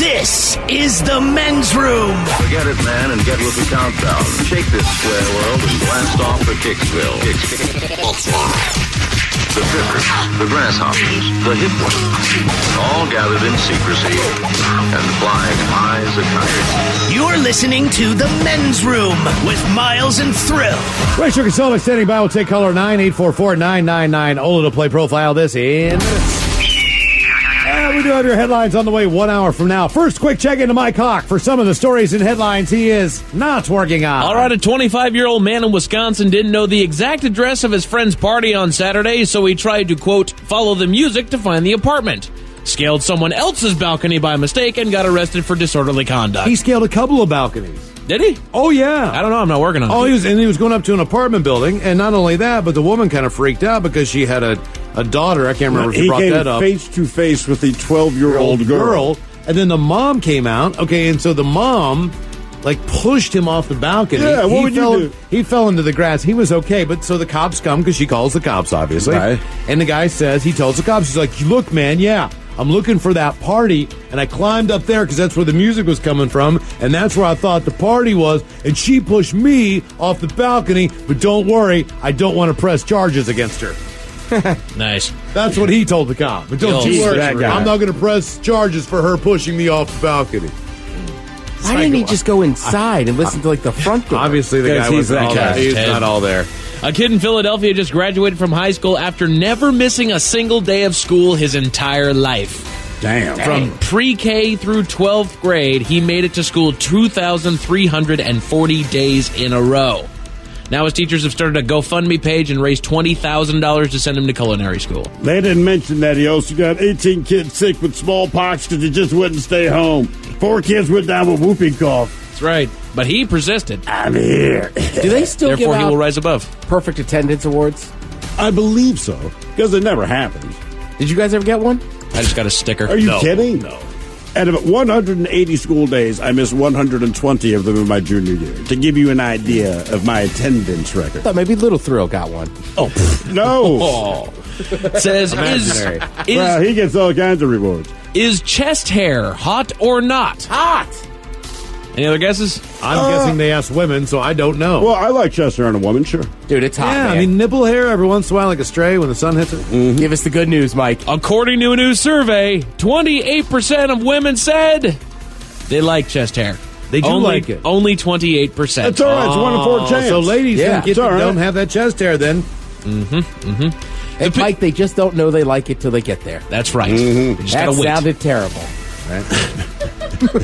This is the men's room. Forget it, man, and get with the countdown. Shake this square world and blast off for Kicksville. The trippers, the grasshoppers, the hip ones, all gathered in secrecy and flying high as a kite. You're listening to the men's room with Miles and Thrill. Ray Sugar Silva standing by. We'll take caller 9-844-999. Ola to play profile this in minutes. We do have your headlines on the way 1 hour from now. First, quick check into Mike Hawk for some of the stories and headlines he is not working on. All right, a 25-year-old man in Wisconsin didn't know the exact address of his friend's party on Saturday, so he tried to, quote, follow the music to find the apartment. Scaled someone else's balcony by mistake and got arrested for disorderly conduct. He scaled a couple of balconies. Did he? Oh, yeah. I don't know. I'm not working on it. He was going up to an apartment building, and not only that, but the woman kind of freaked out because she had a daughter. I can't remember if he brought that up. He came face to face with the 12-year-old girl. And then the mom came out. Okay, and so the mom, pushed him off the balcony. Yeah, what would you do? He fell into the grass. He was okay, but so the cops come, because she calls the cops, obviously. Right. And the guy he tells the cops, he's like, look, man, yeah, I'm looking for that party, and I climbed up there because that's where the music was coming from, and that's where I thought the party was, and she pushed me off the balcony, but don't worry, I don't want to press charges against her. Nice. That's what he told the cop. But don't you worry, that guy. I'm not going to press charges for her pushing me off the balcony. Why didn't he just go inside and listen to the front door? Obviously, the guy wasn't all there. He's not all there. A kid in Philadelphia just graduated from high school after never missing a single day of school his entire life. Damn. From pre-K through 12th grade, he made it to school 2,340 days in a row. Now his teachers have started a GoFundMe page and raised $20,000 to send him to culinary school. They didn't mention that he also got 18 kids sick with smallpox because he just wouldn't stay home. 4 kids went down with whooping cough. That's right. But he persisted. I'm here. Do they still Therefore, give he out will rise above. perfect attendance awards? I believe so, because it never happened. Did you guys ever get one? I just got a sticker. Are you kidding? No. Out of 180 school days, I missed 120 of them in my junior year. To give you an idea of my attendance record. I thought maybe Little Thrill got one. Oh, no. Oh. Says, Well, he gets all kinds of rewards. Is chest hair hot or not? Hot! Any other guesses? I'm guessing they asked women, so I don't know. Well, I like chest hair on a woman, sure. Dude, it's hot, yeah, man. I mean, nipple hair every once in a while, like a stray when the sun hits it. Mm-hmm. Give us the good news, Mike. According to a new survey, 28% of women said they like chest hair. They do like it. Only 28%. That's all right. It's 1 in 4 chance. So ladies Yeah, and kids it's all that right. don't have that chest hair then. And Mike, they just don't know they like it till they get there. That's right. You just That gotta wait. sounded terrible.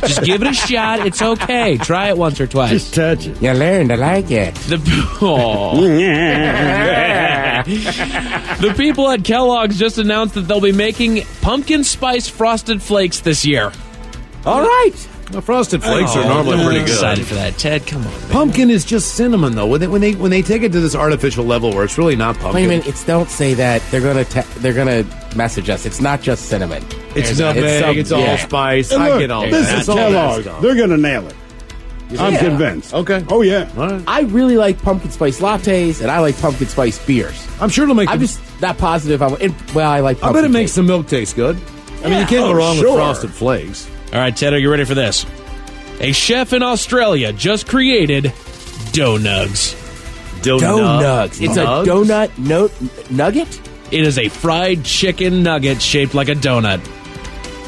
Just give it a shot. It's okay. Try it once or twice. Just touch it. You learned to like it. The people at Kellogg's just announced that they'll be making pumpkin spice frosted flakes this year. All right. The frosted flakes are normally pretty good. Excited for that, Ted. Come on, man. Pumpkin is just cinnamon, though. When they take it to this artificial level where it's really not pumpkin. Wait a minute. It's don't say that. They're gonna message us. It's not just cinnamon. It's nutmeg. It's all spice. And I look, get all this that. is Kellogg's. They're going to nail it. I'm convinced. Okay. Oh, yeah. All right. I really like pumpkin spice lattes, and I like pumpkin spice beers. I'm sure it'll make. I'm just not positive. I like pumpkin I bet it makes cake. the milk taste good. I mean, you can't go wrong with sure. frosted flakes. All right, Ted, are you ready for this? A chef in Australia just created donugs. Donugs. It's a donut nugget? It is a fried chicken nugget shaped like a donut.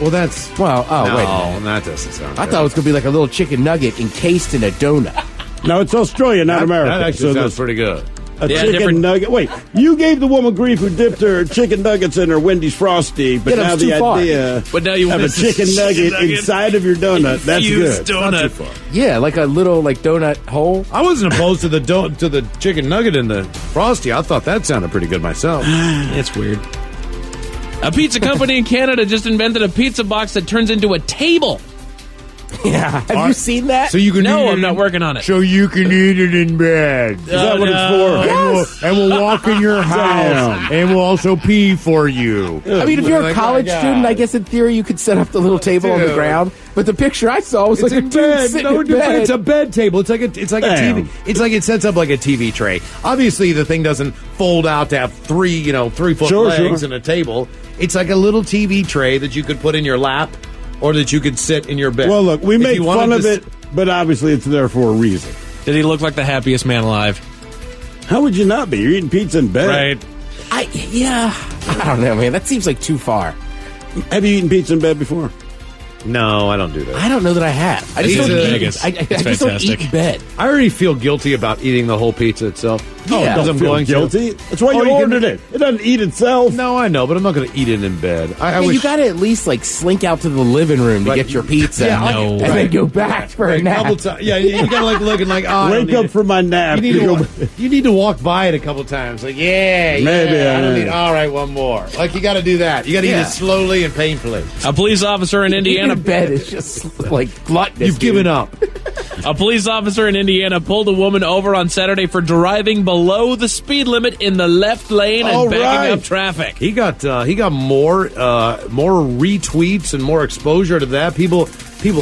Well, that's Well, no, wait a minute. that doesn't sound. I thought it was going to be like a little chicken nugget encased in a donut. No, it's Australia, not America. That actually So sounds pretty good. a Yeah, chicken different- nugget. Wait, you gave the woman grief who dipped her chicken nuggets in her Wendy's Frosty, but Yeah, that now was the too far. idea But now you of a want this chicken nugget inside of your donut, that's infused good. donut. Yeah, like a little donut hole. I wasn't opposed to the chicken nugget in the frosty. I thought that sounded pretty good myself. It's weird. A pizza company in Canada just invented a pizza box that turns into a table. Yeah. Have you seen that? So you can No, eat I'm it not working on it. So you can eat it in bed. Is that what it's for? Yes. And we'll walk in your house, and we'll also pee for you. I mean, if you're a Like, college oh my student, God. I guess in theory you could set up the little table on the Dude. ground. But the picture I saw was It's like a in dude bed. sitting No, in but bed. it's a bed table. It's like a Damn. TV. It's like it sets up like a TV tray. Obviously, the thing doesn't fold out to have 3 3 foot Sure, legs sure. and a table. It's like a little TV tray that you could put in your lap or that you could sit in your bed. Well, look, we If make you wanted fun of to it, but obviously it's there for a reason. Did he look like the happiest man alive? How would you not be? You're eating pizza in bed. Right. I don't know, man. That seems like too far. Have you eaten pizza in bed before? No, I don't do that. I don't know that I have. I just Pizza don't in eat. Vegas. I It's just don't eat fantastic. in bed. I already feel guilty about eating the whole pizza itself. Yeah. because Don't I'm feel going guilty. to. That's why Oh, you you can- ordered it. It doesn't eat itself. No, I know, but I'm not going to eat it in bed. I Yeah, wish you got to at least like slink out to the living room to Right. get your pizza, Yeah, No. and then go back for a a couple nap. times. Yeah, you got to like looking like, oh, I don't Wake need up it. from my nap. You need, You to, go- you need to walk by it a couple times. Like, yeah, Maybe, I don't yeah. need. All right, one more. Like, you got to do that. You got to eat Yeah. it slowly and painfully. A police officer in Eating Indiana in bed is just like gluttonous. You've given up. A police officer in Indiana pulled a woman over on Saturday for driving below the speed limit in the left lane and All backing right. up traffic. He got more retweets and more exposure to that. People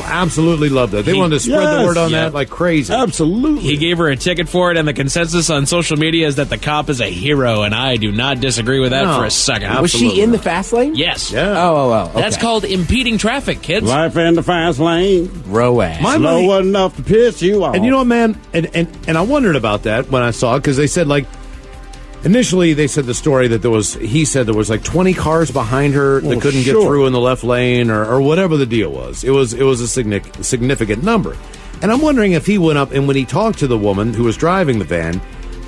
absolutely loved that. They wanted to spread the Yes. word on Yep. that like crazy. Absolutely. He gave her a ticket for it, and the consensus on social media is that the cop is a hero, and I do not disagree with that No. for a second. Was she in the fast lane? Yes. Yeah. Oh. Okay. That's called impeding traffic, kids. Life in the fast lane. ROAS. My Slow money- enough to piss you off. And you know what, man? And I wondered about that when I saw it because they said like initially they said the story that he said there was like 20 cars behind her that Well, couldn't get sure. through in the left lane or whatever the deal was. It was a significant number. And I'm wondering if he went up and when he talked to the woman who was driving the van,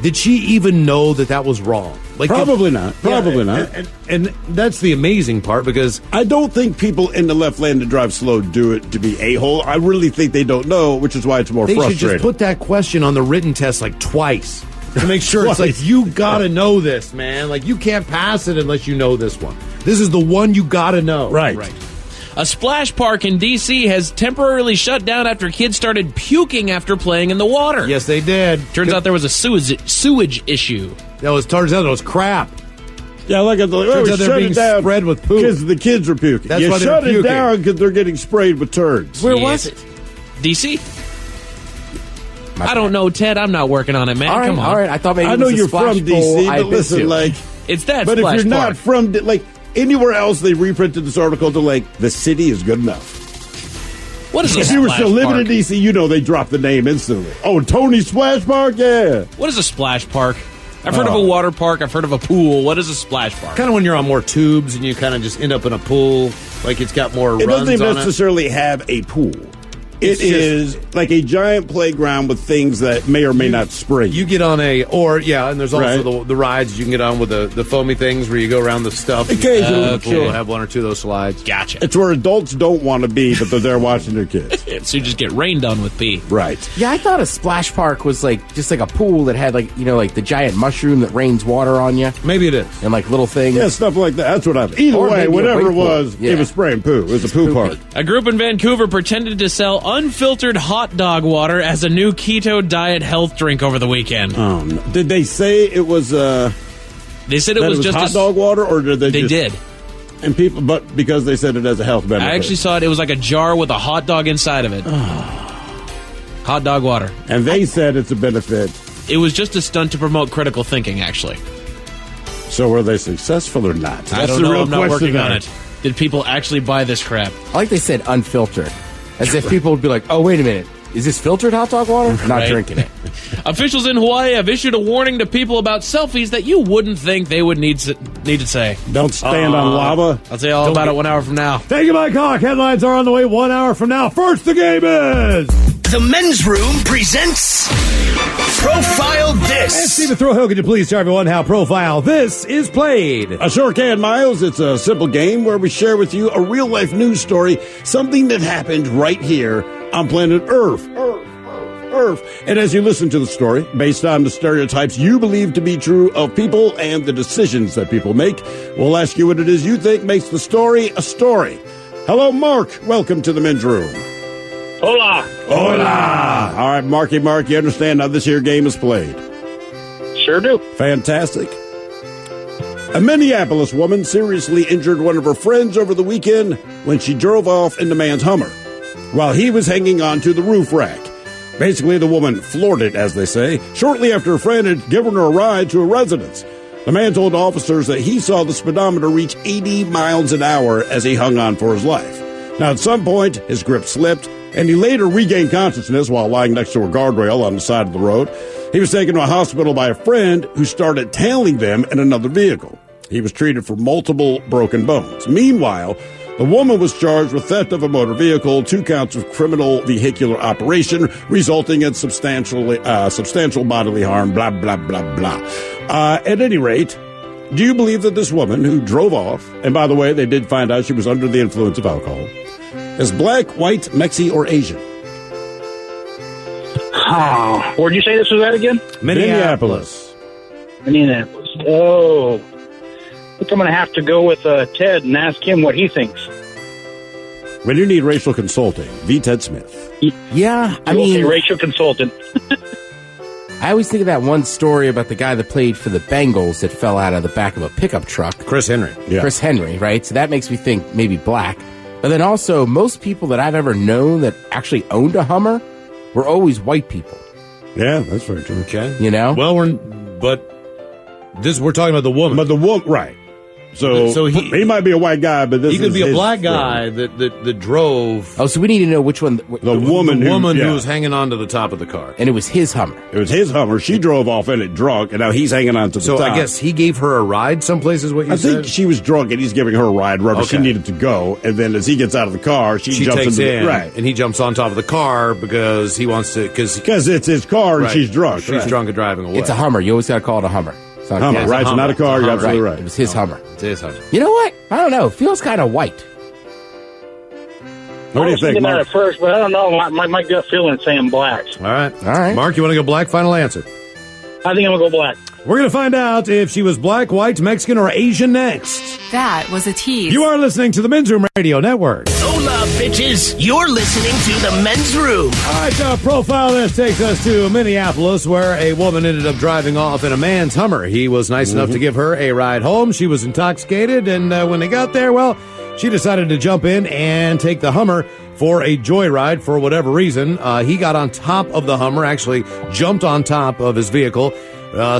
did she even know that was wrong? Like Probably not. Probably not. And that's the amazing part because I don't think people in the left lane that drive slow do it to be a-hole. I really think they don't know, which is why it's more they should frustrating. just put that question on the written test like twice to make sure it's like, you gotta know this, man. Like, you can't pass it unless you know this one. This is the one you gotta know. Right. A splash park in D.C. has temporarily shut down after kids started puking after playing in the water. Yes, they did. Turns out there was a sewage issue. Turns out it was crap. Yeah, look at the Turns out they're shut being it down spread with poop. because the kids are puking. That's you why they're shut it puking. down because they're getting sprayed with turds. Where Yes. was it? D.C.? I don't know, Ted. I'm not working on it, man. All right, Come on. all right. I thought maybe I it know was a you're splash from bowl D.C., I've but been listen, to. like, It's that but if splash you're not park. from like anywhere else, they reprinted this article to like the city is good enough. What is a If you were splash still living park? in D.C., you know they dropped the name instantly. Oh, Tony's Splash Park, yeah. What is a splash park? I've heard of a water park. I've heard of a pool. What is a splash park? Kind of when you're on more tubes and you kind of just end up in a pool, like it's got more It runs doesn't on necessarily have a pool. It It's is like a giant playground with things that may or may not spray. You get on and there's also Right. the rides you can get on with the foamy things where you go around the stuff. Occasionally, The pool sure. will have one or two of those slides. Gotcha. It's where adults don't want to be, but they're there watching their kids. So you just get rained on with pee. Right. Yeah, I thought a splash park was like just like a pool that had like like the giant mushroom that rains water on you Maybe it is. and like little things. Yeah, stuff like that. That's what I. Either Or way, maybe a whatever wake it was, pool. Yeah. it was spraying poo. It was a poo park. A group in Vancouver pretended to sell unfiltered hot dog water as a new keto diet health drink over the weekend. No. Did they say it was? They said it That was just hot dog water, or did they? They just, did. And people, but because they said it has a health benefit. I actually saw it. It was like a jar with a hot dog inside of it. Hot dog water. and they said it's a benefit. It was just a stunt to promote critical thinking, actually. So were they successful or not? I That's don't the know. real I'm not question working on there. it. Did people actually buy this crap? I like they said unfiltered, as if people would be like, "Oh, wait a minute, is this filtered hot dog water? I'm not Right. drinking it." Officials in Hawaii have issued a warning to people about selfies that you wouldn't think they would need to say. Don't stand on lava. I'll tell you all about it 1 hour from now. Thank you, Mike Hawk. Headlines are on the way 1 hour from now. First, the game is... The Men's Room presents Profile And This. Stephen Throwhill, could you please tell everyone how Profile This is played? I sure can, Miles. It's a simple game where we share with you a real-life news story, something that happened right here on planet Earth. Earth. And as you listen to the story, based on the stereotypes you believe to be true of people and the decisions that people make, we'll ask you what it is you think makes the story a story. Hello, Mark. Welcome to the Men's Room. Hola. Hola. All right, Marky Mark, you understand how this here game is played. Sure do. Fantastic. A Minneapolis woman seriously injured one of her friends over the weekend when she drove off in the man's Hummer while he was hanging onto the roof rack. Basically, the woman floored it, as they say, shortly after her friend had given her a ride to a residence. The man told officers that he saw the speedometer reach 80 miles an hour as he hung on for his life. Now, at some point, his grip slipped, and he later regained consciousness while lying next to a guardrail on the side of the road. He was taken to a hospital by a friend who started tailing them in another vehicle. He was treated for multiple broken bones. Meanwhile, the woman was charged with theft of a motor vehicle, 2 counts of criminal vehicular operation, resulting in substantial bodily harm, blah, blah, blah, blah. At any rate, do you believe that this woman who drove off, and by the way, they did find out she was under the influence of alcohol, is black, white, Mexi, or Asian? Where'd you say this was at again? Minneapolis. Minneapolis. Oh. I think I'm going to have to go with Ted and ask him what he thinks. When you need racial consulting, V. Ted Smith. Yeah, I Okay, mean, racial consultant. I always think of that one story about the guy that played for the Bengals that fell out of the back of a pickup truck. Chris Henry. Yeah. Chris Henry, right? So that makes me think maybe black. But then also, most people that I've ever known that actually owned a Hummer were always white people. Yeah, that's very true. Okay. You know? Well, we're talking about the woman. But the woman, right. So he might be a white guy, but he could be a his black guy that drove Oh, so we need to know which one. The woman who was hanging on to the top of the car. And it was his Hummer. It was his Hummer. She drove off in it drunk, and now he's hanging on to the So top. I guess he gave her a ride someplace is what you I said? think she was drunk, and he's giving her a ride wherever she Okay. needed to go. And then as he gets out of the car, she jumps takes into in, right. and he jumps on top of the car because he wants to, Because it's his car, and she's drunk. She's drunk and driving away. It's a Hummer. You always got to call it a Hummer. It's not a Hummer, gas. right? It's not a car. You're Hummer. absolutely Right. right. It was his Hummer. It's his Hummer. You know what? I don't know. It feels kind of white. What do you I was think, thinking that Mark? at first, but I don't know. My gut feeling is saying black. All right. All right. Mark, you want to go black? Final answer. I think I'm going to go black. We're going to find out if she was black, white, Mexican, or Asian next. That was a tease. You are listening to the Men's Room Radio Network. Hola, bitches. You're listening to the Men's Room. All right, profile this takes us to Minneapolis, where a woman ended up driving off in a man's Hummer. He was nice enough to give her a ride home. She was intoxicated, and when they got there, well, she decided to jump in and take the Hummer for a joyride for whatever reason. He got on top of the Hummer, actually jumped on top of his vehicle.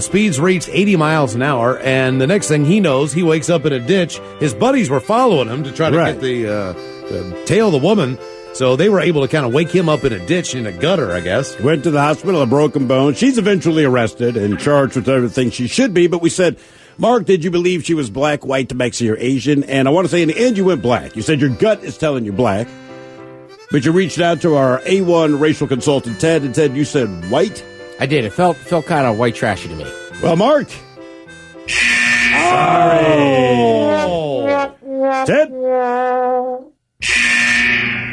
Speeds reached 80 miles an hour, and the next thing he knows, he wakes up in a ditch. His buddies were following him to try to get the tail the woman, so they were able to kind of wake him up in a ditch in a gutter, I guess. Went to the hospital, a broken bone. She's eventually arrested and charged with everything she should be, but we said, Mark, did you believe she was black, white, Mexican, or Asian? And I want to say in the end you went black. You said your gut is telling you black, but you reached out to our A1 racial consultant, Ted, and Ted, you said white? I did. It felt kind of white trashy to me. Well, Mark. Sorry. Ted.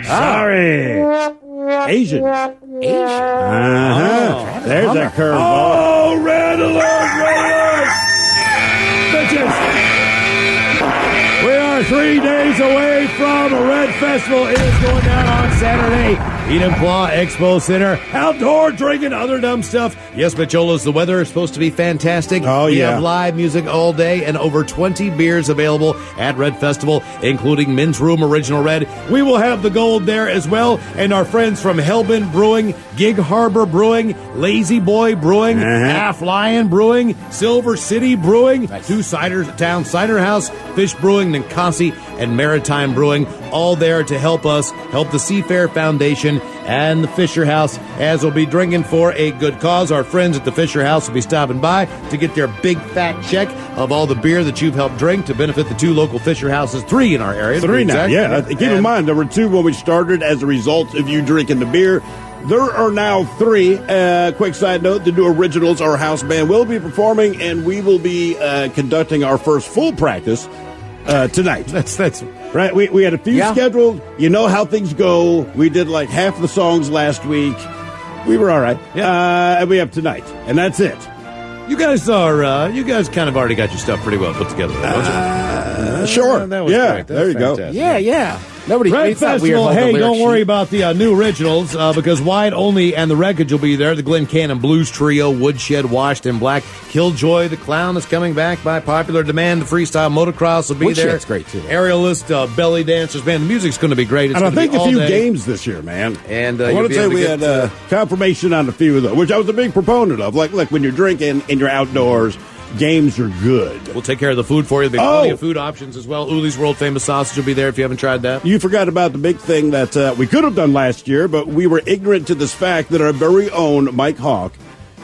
Sorry. Asian. Uh-huh. There's that curveball. Oh, red alert, red alert. Bitches. We are 3 days away from a Red Festival. It is going down on Saturday. Eat and Claw Expo Center. Outdoor drinking, other dumb stuff. Yes, Micholas, the weather is supposed to be fantastic. Oh, we yeah. have live music all day and over 20 beers available at Red Festival, including Men's Room Original Red. We will have the gold there as well. And our friends from Hellbent Brewing, Gig Harbor Brewing, Lazy Boy Brewing, Half Lion Brewing, Silver City Brewing, Two Cider Town Cider House, Fish Brewing, Ninkasi, and Maritime Brewing, all there to help us help the Seafair Foundation and the Fisher House, as we'll be drinking for a good cause. Our friends at the Fisher House will be stopping by to get their big fat check of all the beer that you've helped drink to benefit the 2 local Fisher Houses, 3 in our area. 3 now, yeah. Keep in mind, there were 2 when we started as a result of you drinking the beer. There are now 3. Quick side note, the new Originals, our house band, will be performing, and we will be conducting our first full practice tonight. That's right. We had a few scheduled. You know how things go. We did like half the songs last week. We were all right. And we have tonight, and that's it. You guys kind of already got your stuff pretty well put together, don't you? Sure. That was yeah. great. There you go. Fantastic. Yeah. Nobody. Red it's not weird Festival, about the hey, lyric don't worry sheet. about the new originals because Wide Only and the Wreckage will be there. The Glen Cannon Blues Trio, Woodshed, Washed in Black, Killjoy, the Clown is coming back by popular demand. The Freestyle Motocross will be there. Woodshed's great, too. Aerialist, Belly Dancers, man, the music's going to be great. It's And I gonna think be a all few day. games this year, man. And I want to say we had confirmation on a few of those, which I was a big proponent of. Like, look, when you're drinking and you're outdoors, games are good. We'll take care of the food for you. There'll be plenty of food options as well. Uli's World Famous Sausage will be there if you haven't tried that. You forgot about the big thing that we could have done last year, but we were ignorant to this fact that our very own Mike Hawk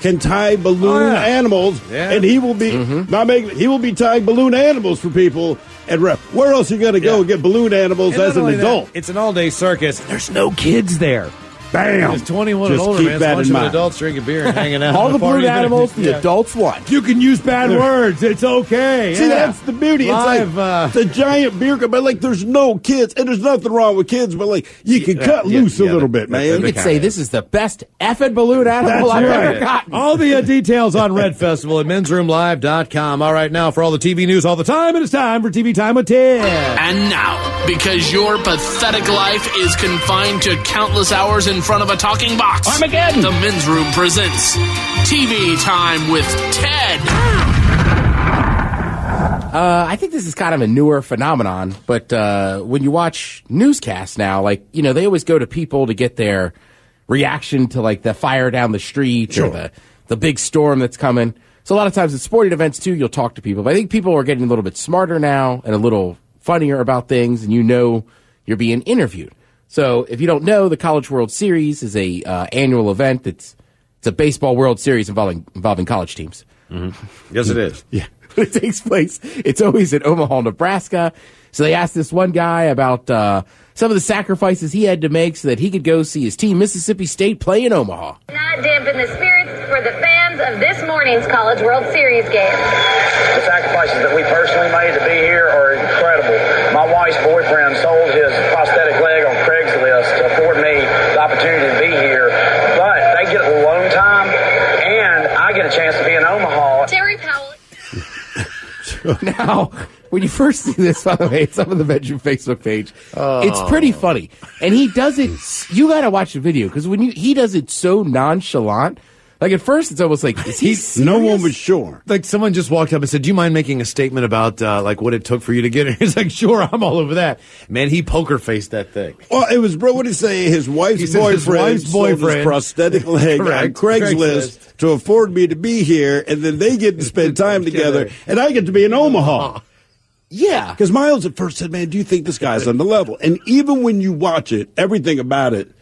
can tie balloon animals, and he will be he will be tying balloon animals for people. And where else are you going to go and get balloon animals And as not an only adult? that, it's an all-day circus. There's no kids there. Bam! It's 21 Just and older, keep man. that It's a bunch in of mind. adults drinking beer and hanging out. All at the party. balloon animals the adults want. You can use bad words. It's okay. See, that's the beauty. Live, It's like it's a giant beer cup, but like there's no kids, and there's nothing wrong with kids, but like you can cut loose a little bit, man. You could say this is the best effing balloon animal I've ever gotten. All the details on Red Festival at mensroomlive.com. All right, now for all the TV news all the time, it is time for TV Time with Ted. And now, because your pathetic life is confined to countless hours in front of a talking box, Armageddon! The Men's Room presents TV Time with Ted. I think this is kind of a newer phenomenon, but when you watch newscasts now, like, you know, they always go to people to get their reaction to, like, the fire down the street or the big storm that's coming. So a lot of times at sporting events, too, you'll talk to people. But I think people are getting a little bit smarter now and a little funnier about things, and you know you're being interviewed. So if you don't know, the College World Series is a annual event. It's a baseball World Series involving college teams. Yes, it is. Yeah. It takes place. It's always in Omaha, Nebraska. So they asked this one guy about some of the sacrifices he had to make so that he could go see his team, Mississippi State, play in Omaha. Not dampen the spirits for the fans of this morning's College World Series game. The sacrifices that we personally made to be here are incredible. My wife's boyfriend sold his prosthetic leg on Craigslist to afford me the opportunity to be here. But they get alone time, and I get a chance to be in Omaha. Terry Powell. Now, when you first see this, by the way, it's up on the Bedroom Facebook page. It's pretty funny. And he does it, you got to watch the video, because he does it so nonchalant. Like, at first, it's almost like, is he serious? No one was sure. Like, someone just walked up and said, do you mind making a statement about, like, what it took for you to get here? He's like, sure, I'm all over that. Man, he poker faced that thing. Well, it was, bro, what did he say? His wife's boyfriend sold his prosthetic leg on Craigslist to afford me to be here, and then they get to spend time together, and I get to be in Omaha. Yeah. Because Miles at first said, man, do you think this guy's on the level? And even when you watch it, everything about it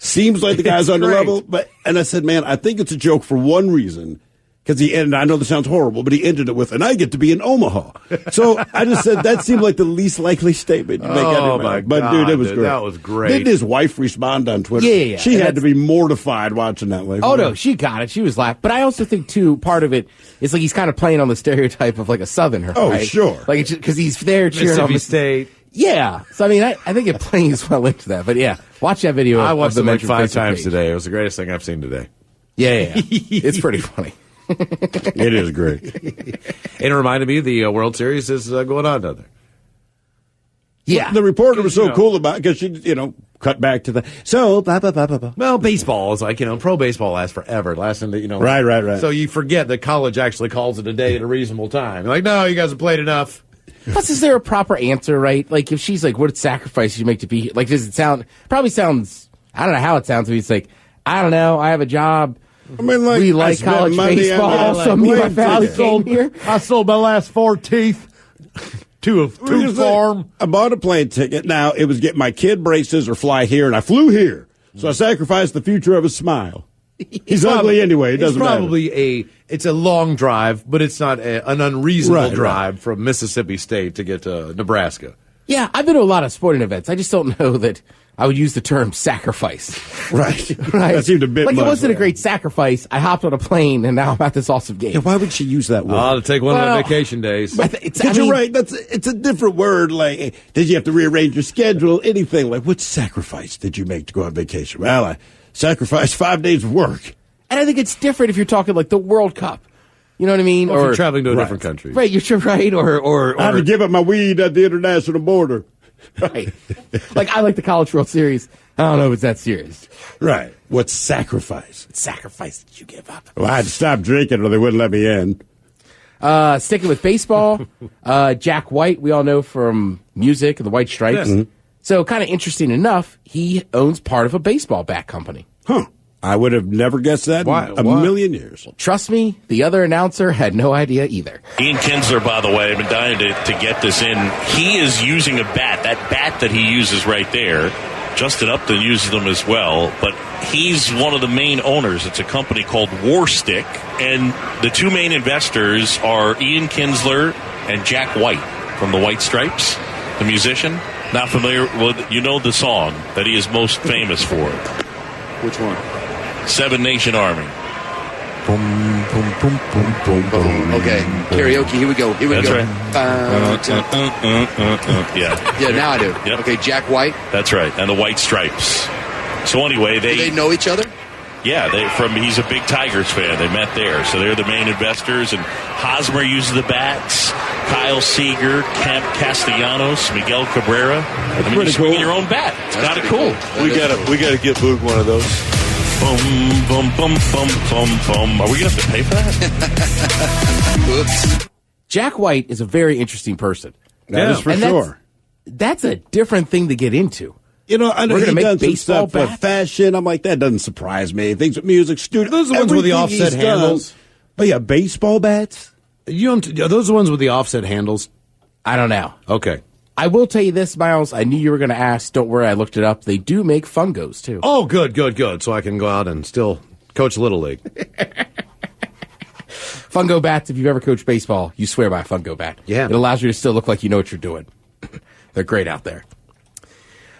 seems like the guy's on the level. And I said, man, I think it's a joke for one reason. Because he ended, I know this sounds horrible, but he ended it with, and I get to be in Omaha. So I just said, that seemed like the least likely statement you make anyway. But dude, it was great. That was great. Didn't his wife respond on Twitter? Yeah. She had to be mortified watching that. Like, oh, no, she got it. She was laughing. But I also think, too, part of it is like he's kind of playing on the stereotype of like a Southerner. Oh, right? sure. Like, because he's there cheering on Mississippi State. Yeah. So, I mean, I think it plays well into that. But yeah, watch that video. I watched of it the like 5 times page. today. It was the greatest thing I've seen today. Yeah. It's pretty funny. It is great. It reminded me the World Series is going on down there. Yeah. The reporter was so cool about it because she, cut back to the, so, blah, blah, blah, blah, blah. Well, baseball is like, pro baseball lasts forever. Right. So you forget that college actually calls it a day at a reasonable time. You're like, no, you guys have played enough. Plus, is there a proper answer, right? Like, if she's like, what sacrifice you make to be here? Like, does it sound, probably sounds, I don't know how it sounds to me. It's like, I don't know, I have a job. I mean, like, we like college baseball, so me and my family came here. I sold my last 4 teeth to a farm. I bought a plane ticket. Now, it was get my kid braces or fly here, and I flew here. So I sacrificed the future of a smile. He's ugly anyway. It doesn't matter. It's a long drive, but it's not an unreasonable drive from Mississippi State to get to Nebraska. Yeah, I've been to a lot of sporting events. I just don't know that I would use the term sacrifice. Right. That seemed a bit like much. It wasn't a great sacrifice. I hopped on a plane, and now I'm at this awesome game. Yeah, why would she use that word? To take one of the vacation days. You're right. It's a different word. Like, did you have to rearrange your schedule? Anything. Like, what sacrifice did you make to go on vacation? Well, I sacrificed 5 days of work. And I think it's different if you're talking like the World Cup. You know what I mean? Or if you're traveling to a different country. Right, you're right. Or I had to give up my weed at the international border. Right. Like, I like the College World Series. I don't know if it's that serious. Right. What sacrifice? What sacrifice did you give up? Well, I had to stop drinking or they wouldn't let me in. Sticking with baseball, Jack White, we all know from music and the White Stripes. Yes. So kind of interesting enough, he owns part of a baseball bat company. Huh. I would have never guessed that in a million years. Trust me, the other announcer had no idea either. Ian Kinsler, by the way, I've been dying to get this in. He is using a bat. That bat that he uses right there, Justin Upton uses them as well, but he's one of the main owners. It's a company called Warstick, and the two main investors are Ian Kinsler and Jack White from the White Stripes, the musician. Not familiar with, you know the song that he is most famous for. Which one? Seven Nation Army. Boom, boom, boom, boom, boom, boom. Okay, karaoke. Here we go. That's right. Yeah. Yeah, now I do. Yep. Okay, Jack White. That's right, and the White Stripes. So anyway, Do they know each other? Yeah, he's a big Tigers fan. They met there, so they're the main investors. And Hosmer uses the bats. Kyle Seager, Kemp Castellanos, Miguel Cabrera. I mean, you're swinging your own bat. It's kind of cool. We gotta get Boog one of those. Boom, boom, boom, boom, boom, boom. Are we gonna have to pay for that? Oops. Jack White is a very interesting person. That is for sure. That's a different thing to get into. You know, I know We're gonna he make done some baseball stuff with bats? fashion. I'm like, that doesn't surprise me. Things with music, studio. Those are the ones with the everything offset he's done. handles. But yeah, baseball bats. Are those the ones with the offset handles? I don't know. Okay. I will tell you this, Miles. I knew you were going to ask. Don't worry, I looked it up. They do make fungos, too. Oh, good. So I can go out and still coach Little League. Fungo bats, if you've ever coached baseball, you swear by a fungo bat. Yeah. It allows you to still look like you know what you're doing. They're great out there.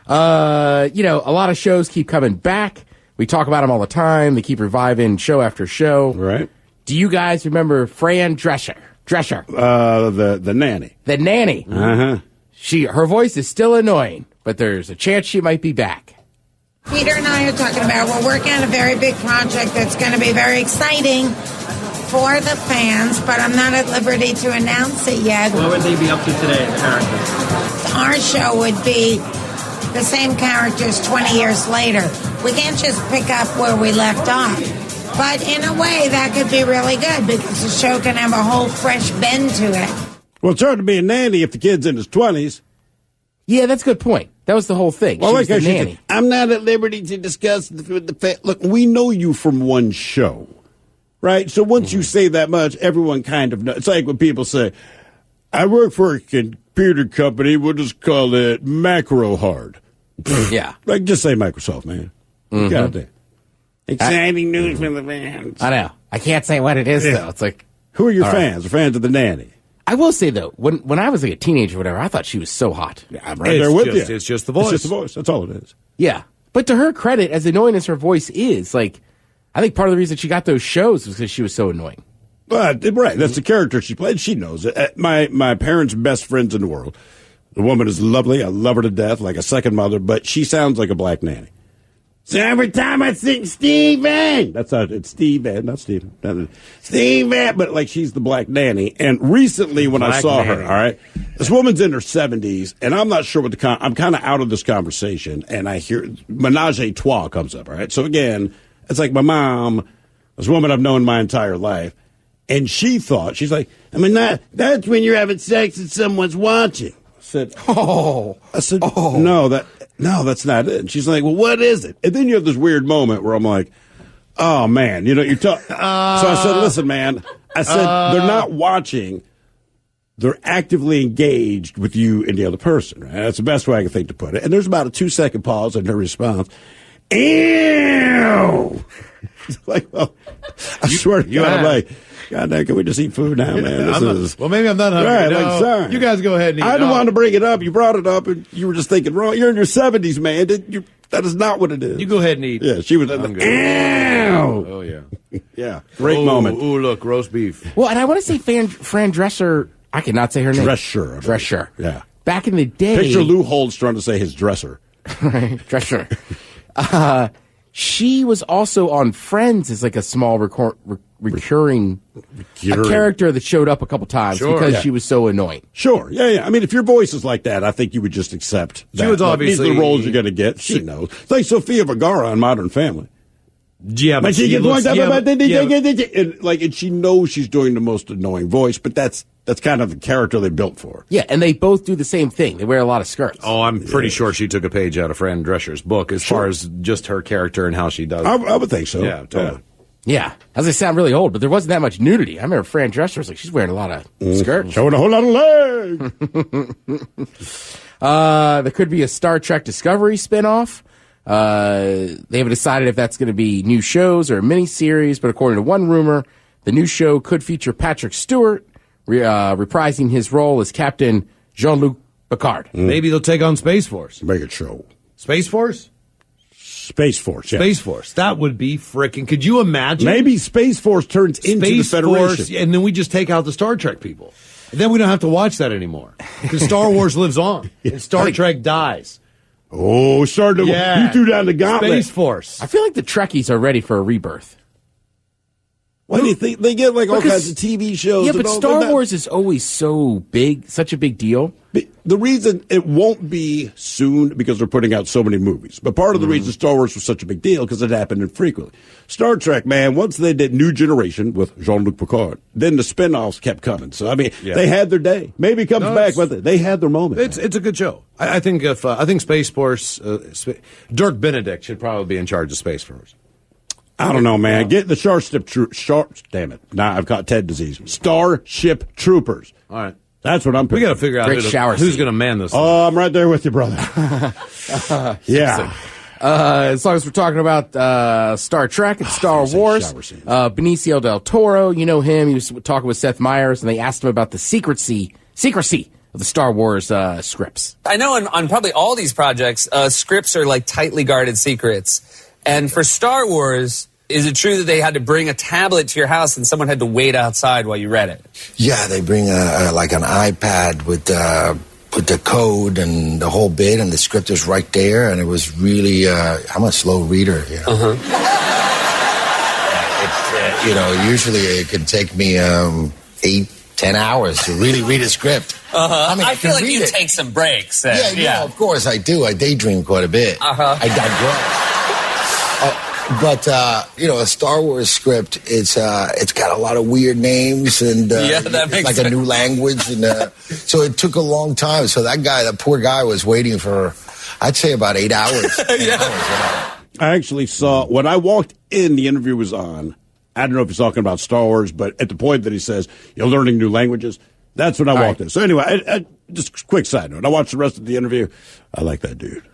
A lot of shows keep coming back. We talk about them all the time. They keep reviving show after show. Right. Do you guys remember Fran Drescher? The nanny. The nanny. Uh-huh. Her voice is still annoying, but there's a chance she might be back. Peter and I are talking about, we're working on a very big project that's going to be very exciting for the fans, but I'm not at liberty to announce it yet. What would they be up to today, the characters? Our show would be the same characters 20 years later. We can't just pick up where we left off. But in a way, that could be really good because the show can have a whole fresh bend to it. Well, it's hard to be a nanny if the kid's in his 20s. Yeah, that's a good point. That was the whole thing. Well, she was the nanny. I'm not at liberty to discuss with the Look, we know you from one show, right? So once you say that much, everyone kind of knows. It's like when people say, I work for a computer company, we'll just call it Macro Hard. Yeah. Like, just say Microsoft, man. Mm-hmm. Goddamn. Exciting news from the fans. I know. I can't say what it is, though. It's like, who are your all fans? The fans of the nanny. I will say, though, when I was like a teenager or whatever, I thought she was so hot. Yeah, I'm right there with you. It's just the voice. It's just the voice. That's all it is. Yeah. But to her credit, as annoying as her voice is, like, I think part of the reason she got those shows was because she was so annoying. But, right. That's the character she played. She knows it. My parents' best friends in the world. The woman is lovely. I love her to death, like a second mother, but she sounds like a black nanny. So every time I sing Steven, that's not, it's Steven, not Steven. Steven, but like she's the black nanny. And recently when I saw her, all right, this woman's in her 70s, and I'm not sure what I'm kind of out of this conversation, and I hear Menage a Trois comes up, all right? So again, it's like my mom, this woman I've known my entire life, and she thought, she's like, I mean, that's when you're having sex and someone's watching. I said, no, that's not it. And she's like, well, what is it? And then you have this weird moment where I'm like, oh, man, you talk. So I said, listen, man, I said, they're not watching. They're actively engaged with you and the other person. Right? That's the best way I can think to put it. And there's about a 2-second pause in her response. Ew. Like, well, I swear to God, I'm like, God damn, can we just eat food now, man? Well, maybe I'm not hungry. Right, no. like, sorry. You guys go ahead and eat. I didn't want to bring it up. You brought it up, and you were just thinking wrong. You're in your 70s, man. That is not what it is. You go ahead and eat. Yeah, she was. Ew. Oh, yeah. Yeah, great moment. Ooh, look, roast beef. Well, and I want to say Fran Drescher. I cannot say her name. Drescher. Yeah. Back in the day. Picture Lou Holtz trying to say his dresser. Right, Drescher. She was also on Friends as like a small recurring a character that showed up a couple times because she was so annoying. Sure, yeah. I mean, if your voice is like that, I think you would just accept that. She was obviously these are the roles you're going to get. She knows. It's like Sofia Vergara on Modern Family. Yeah, but she gets and she knows she's doing the most annoying voice, but that's That's kind of the character they built for. Yeah, and they both do the same thing. They wear a lot of skirts. Oh, I'm pretty sure she took a page out of Fran Drescher's book as far as just her character and how she does it. I would think so. Yeah, totally. Yeah, as I sound really old, but there wasn't that much nudity. I remember Fran Drescher was like, she's wearing a lot of skirts. Showing a whole lot of leg. There could be a Star Trek Discovery spinoff. They haven't decided if that's going to be new shows or a miniseries, but according to one rumor, the new show could feature Patrick Stewart reprising his role as Captain Jean-Luc Picard. Maybe they'll take on Space Force. Make it show. Space Force? Space Force, yeah. Space Force. That would be frickin'. Could you imagine? Maybe Space Force turns into the Federation. Force, and then we just take out the Star Trek people. And then we don't have to watch that anymore. Because Star Wars lives on. And Star Trek dies. Oh, you threw down the gauntlet. Space Force. I feel like the Trekkies are ready for a rebirth. Why do you think they get like all kinds of TV shows? Yeah, but Star Wars is always so big, such a big deal. The reason it won't be soon because they're putting out so many movies. But part of the reason Star Wars was such a big deal because it happened infrequently. Star Trek, man, once they did New Generation with Jean-Luc Picard, then the spinoffs kept coming. So I mean, they had their day. Maybe it comes back, but they had their moment. It's a good show. I think Space Force, Dirk Benedict should probably be in charge of Space Force. I don't know, man. Get the damn it. Now I've got Ted disease. Starship Troopers. All right. That's what I'm picking. We got to figure out who's going to man this thing. Oh, I'm right there with you, brother. Yeah. As long as we're talking about Star Trek and Star Wars, Benicio del Toro, you know him. He was talking with Seth Meyers, and they asked him about the secrecy of the Star Wars scripts. I know on probably all these projects, scripts are like tightly guarded secrets. And for Star Wars, is it true that they had to bring a tablet to your house and someone had to wait outside while you read it? Yeah, they bring like an iPad with the code and the whole bit, and the script is right there. And it was really, I'm a slow reader, you know. Usually it could take me 8-10 hours to really read a script. I mean, I feel like you take some breaks. Yeah, of course I do. I daydream quite a bit. I digress. But a Star Wars script, it's got a lot of weird names and that makes like sense. A new language, and so it took a long time. So that poor guy, was waiting for, I'd say, about 8 hours. I actually saw when I walked in, the interview was on. I don't know if he's talking about Star Wars, but at the point that he says you're learning new languages, that's when I walked in. So anyway, just a quick side note. I watched the rest of the interview. I like that dude.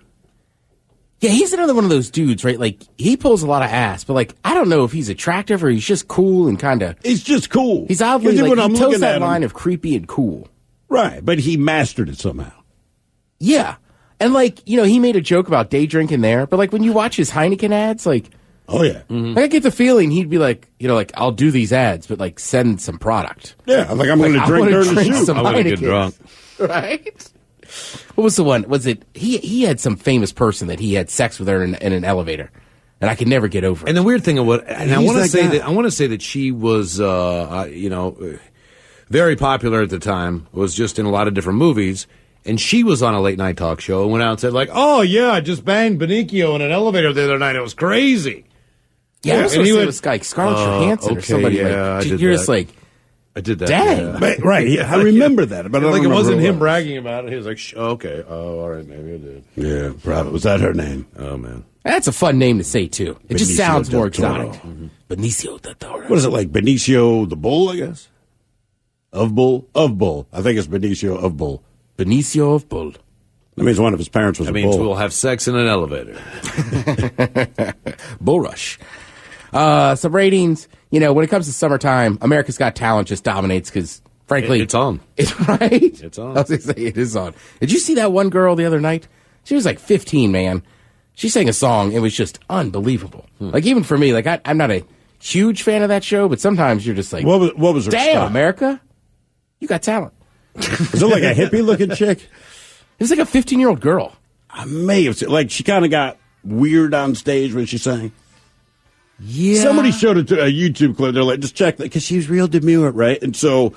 Yeah, he's another one of those dudes, right? Like, he pulls a lot of ass, but, like, I don't know if he's attractive or he's just cool and kind of... He's just cool. He's oddly, like, he toes that line of creepy and cool. Right, but he mastered it somehow. Yeah. And, like, he made a joke about day drinking there, but, like, when you watch his Heineken ads, like... Oh, yeah. Like, I get the feeling he'd be like, I'll do these ads, but, like, send some product. Yeah, like, I'm going to drink during the shoot. I'm going to get drunk. Right? What was the one? Was it he had some famous person that he had sex with her in an elevator, and I could never get over it. And the weird thing of what, and I want to say that she was, very popular at the time. Was just in a lot of different movies, and she was on a late night talk show and went out and said like, "Oh yeah, I just banged Benicio in an elevator the other night. It was crazy." Yeah, I was going to say it was like Scarlett Johansson or somebody. Yeah, like, you're just like. I did that. Dang. Yeah. Right. Yeah, I remember that. But I like it wasn't him it. bragging about it. He was like, okay. Oh, all right. Maybe I did. Yeah, probably. Was that her name? Oh, man. That's a fun name to say, too. It just sounds more exotic. Benicio del Toro. What is it, like Benicio the Bull, I guess? Of Bull? Of Bull. I think it's Benicio of Bull. Benicio of Bull. That means one of his parents was a bull. That means we'll have sex in an elevator. Bull rush. Some ratings. When it comes to summertime, America's Got Talent just dominates because, frankly... It's on. It's right? It's on. I was going to say, it is on. Did you see that one girl the other night? She was like 15, man. She sang a song. It was just unbelievable. Like, even for me, like, I'm not a huge fan of that show, but sometimes you're just like... What was her Damn, style? America, you got talent. Was it like a hippie-looking chick? It was like a 15-year-old girl. I may have seen... Like, she kind of got weird on stage when she sang. Yeah. Somebody showed it to a YouTube clip. They're like, just check that, because she was real demure, right? And so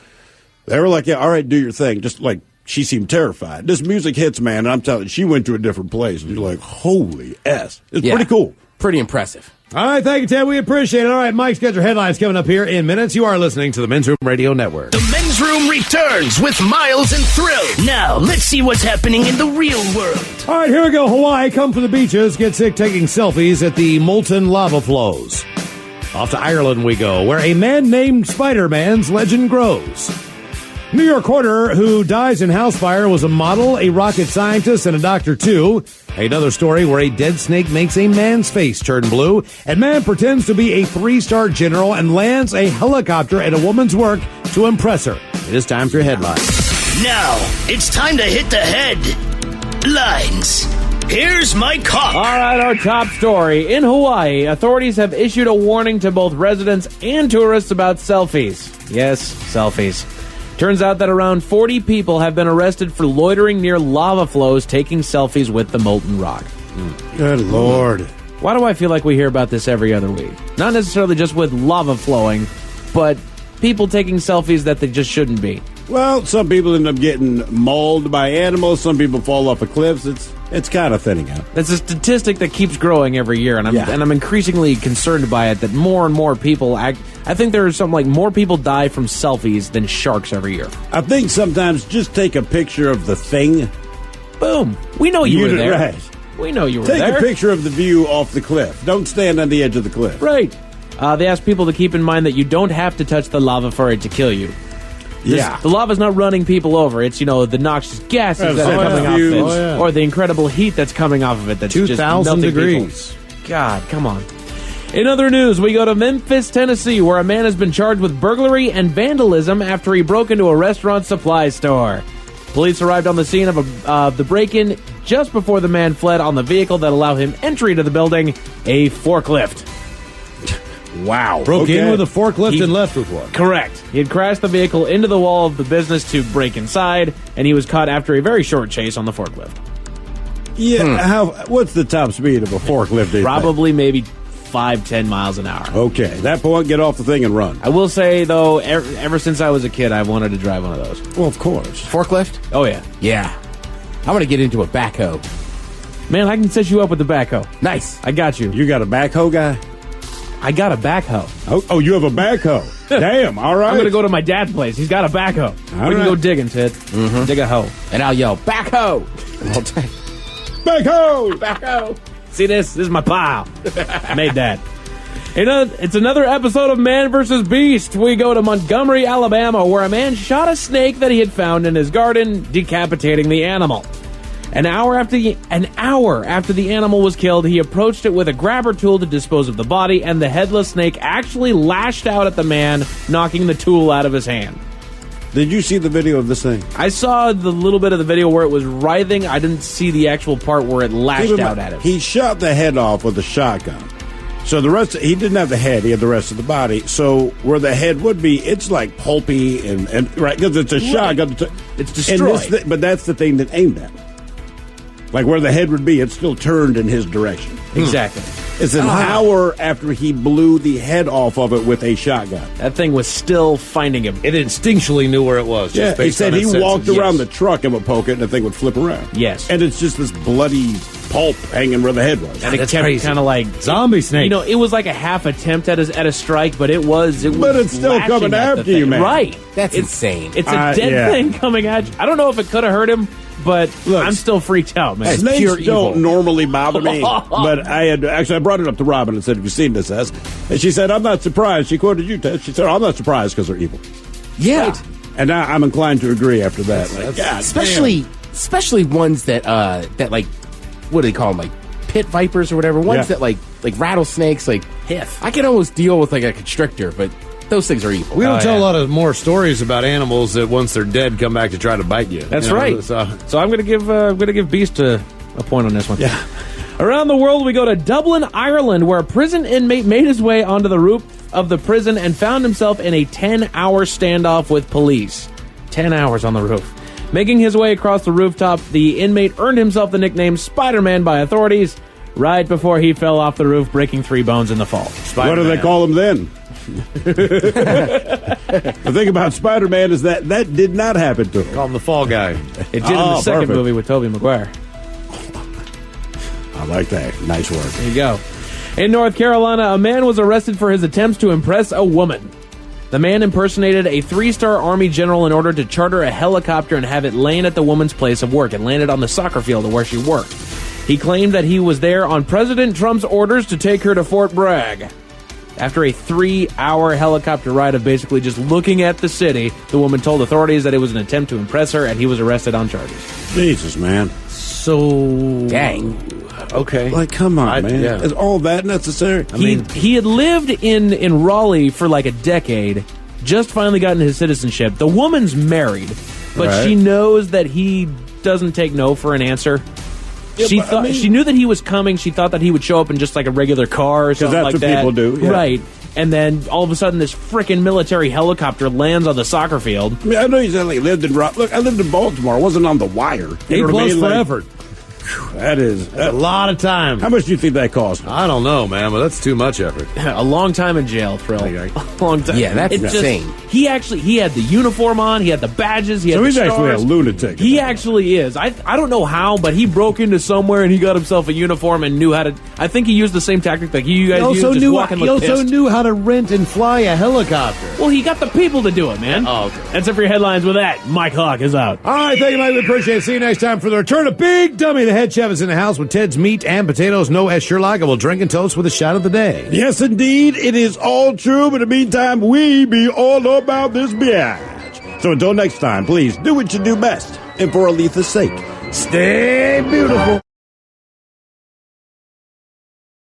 they were like, yeah, all right, do your thing. Just like, she seemed terrified. This music hits, man, and I'm telling you, she went to a different place. And you're like, holy S. It's pretty cool. Pretty impressive. All right, thank you, Ted. We appreciate it. All right, Mike's got your headlines coming up here in minutes. You are listening to the Men's Room Radio Network. The Men's newsroom returns with Miles and Thrill. Now, let's see what's happening in the real world. All right, here we go. Hawaii, come for the beaches. Get sick taking selfies at the molten lava flows. Off to Ireland we go, where a man named Spider-Man's legend grows. New York hoarder who dies in house fire was a model, a rocket scientist, and a doctor, too. Another story where a dead snake makes a man's face turn blue, and man pretends to be a 3-star general and lands a helicopter at a woman's work to impress her. It is time for your headlines. Now, it's time to hit the headlines. Here's my cock. All right, our top story. In Hawaii, authorities have issued a warning to both residents and tourists about selfies. Yes, selfies. Turns out that around 40 people have been arrested for loitering near lava flows taking selfies with the molten rock. Good Lord. Why do I feel like we hear about this every other week? Not necessarily just with lava flowing, but people taking selfies that they just shouldn't be. Well, some people end up getting mauled by animals. Some people fall off of cliffs. It's kind of thinning out. That's a statistic that keeps growing every year, and I'm increasingly concerned by it. That more and more people I think there's something like more people die from selfies than sharks every year. I think sometimes just take a picture of the thing. Boom. We know you were there. Right. We know you were there. Take a picture of the view off the cliff. Don't stand on the edge of the cliff. Right. They ask people to keep in mind that you don't have to touch the lava for it to kill you. The lava's not running people over. It's, the noxious gases that are coming off it, or the incredible heat that's coming off of it that's 2,000 degrees. People. God, come on. In other news, we go to Memphis, Tennessee, where a man has been charged with burglary and vandalism after he broke into a restaurant supply store. Police arrived on the scene of the break-in just before the man fled on the vehicle that allowed him entry to the building, a forklift. Wow. Broke in with a forklift and left with one. Correct. He had crashed the vehicle into the wall of the business to break inside, and he was caught after a very short chase on the forklift. Yeah, what's the top speed of a forklift? Probably maybe 5-10 miles an hour. Okay, at that point, get off the thing and run. I will say, though, ever since I was a kid, I've wanted to drive one of those. Well, of course. Forklift? Oh, yeah. Yeah. I'm going to get into a backhoe. Man, I can set you up with the backhoe. Nice. I got you. You got a backhoe guy? I got a backhoe. Oh, you have a backhoe. Damn, all right. I'm going to go to my dad's place. He's got a backhoe. We can go digging, Ted. Mm-hmm. Dig a hoe. And I'll yell, backhoe! All day. Backhoe! Backhoe! See this? This is my pile. I made that. It's another episode of Man vs. Beast. We go to Montgomery, Alabama, where a man shot a snake that he had found in his garden, decapitating the animal. An hour after the animal was killed, he approached it with a grabber tool to dispose of the body, and the headless snake actually lashed out at the man, knocking the tool out of his hand. Did you see the video of this thing? I saw the little bit of the video where it was writhing. I didn't see the actual part where it lashed out at him. He shot the head off with a shotgun. So the rest, he didn't have the head, he had the rest of the body. So where the head would be, it's like pulpy and right, because it's a shotgun. It's destroyed. But that's the thing that aimed at him. Like where the head would be, it's still turned in his direction. Exactly. It's an hour after he blew the head off of it with a shotgun. That thing was still finding him. It instinctually knew where it was. Yeah, he said he walked around the truck and would poke it, and the thing would flip around. Yes. And it's just this bloody pulp hanging where the head was. And it kept kind of like zombie snake. It was like a half attempt at a strike, but it was. But it's still coming after you, man. Right. That's insane. It's a dead thing coming at you. I don't know if it could have hurt him, but look, I'm still freaked out, man. Snakes don't normally bother me, but I brought it up to Robin and said, "Have you seen this?" And she said, "I'm not surprised." She quoted you, Ted. She said, "I'm not surprised because they're evil." Yeah, right. And now I'm inclined to agree after that. Especially ones that like, what do they call them? Like pit vipers or whatever. Ones that like rattlesnakes. Like hiff. I can almost deal with like a constrictor, but those things are evil. We don't tell a lot of more stories about animals that once they're dead come back to try to bite you. That's right. So I'm going to give Beast a point on this one. Yeah. Around the world, we go to Dublin, Ireland, where a prison inmate made his way onto the roof of the prison and found himself in a 10-hour standoff with police. 10 hours on the roof. Making his way across the rooftop, the inmate earned himself the nickname Spider-Man by authorities right before he fell off the roof, breaking 3 bones in the fall. What do they call him then? The thing about Spider-Man is that did not happen to him. Call him the Fall Guy. It did in the second movie with Tobey Maguire. I like that. Nice work. There you go. In North Carolina, a man was arrested for his attempts to impress a woman. The man impersonated a 3-star Army general in order to charter a helicopter and have it land at the woman's place of work. It landed on the soccer field where she worked. He claimed that he was there on President Trump's orders to take her to Fort Bragg. After a 3-hour helicopter ride of basically just looking at the city, the woman told authorities that it was an attempt to impress her, and he was arrested on charges. Jesus, man. So... Dang. Okay. Like, come on, man. Yeah. Is all that necessary? He had lived in Raleigh for like a decade, just finally gotten his citizenship. The woman's married, but she knows that he doesn't take no for an answer. Yeah, she knew that he was coming. She thought that he would show up in just like a regular car or something like that. Because that's what people do. Yeah. Right. And then all of a sudden, this freaking military helicopter lands on the soccer field. I mean, I know you said like lived in Look, I lived in Baltimore. I wasn't on the wire. A+ for effort. That's a lot of time. How much do you think that cost? I don't know, man, but that's too much effort. A long time in jail, Thrill. A long time. Yeah, that's insane. He had the uniform on. He had the badges. He had so the he's stars. actually a lunatic. He actually is. I don't know how, but he broke into somewhere and he got himself a uniform and knew how to. I think he used the same tactic that you guys used. He also knew how to rent and fly a helicopter. Well, he got the people to do it, man. Oh, okay. That's it for your headlines with that. Mike Hawk is out. All right, thank you, Mike. We appreciate it. See you next time for the return of Big Dummy. The head chef is in the house with Ted's meat and potatoes. No S. Sherlock, and we'll drink and toast with a shot of the day. Yes, indeed. It is all true. But in the meantime, we be all about this biatch. So until next time, please do what you do best. And for Aletha's sake, stay beautiful.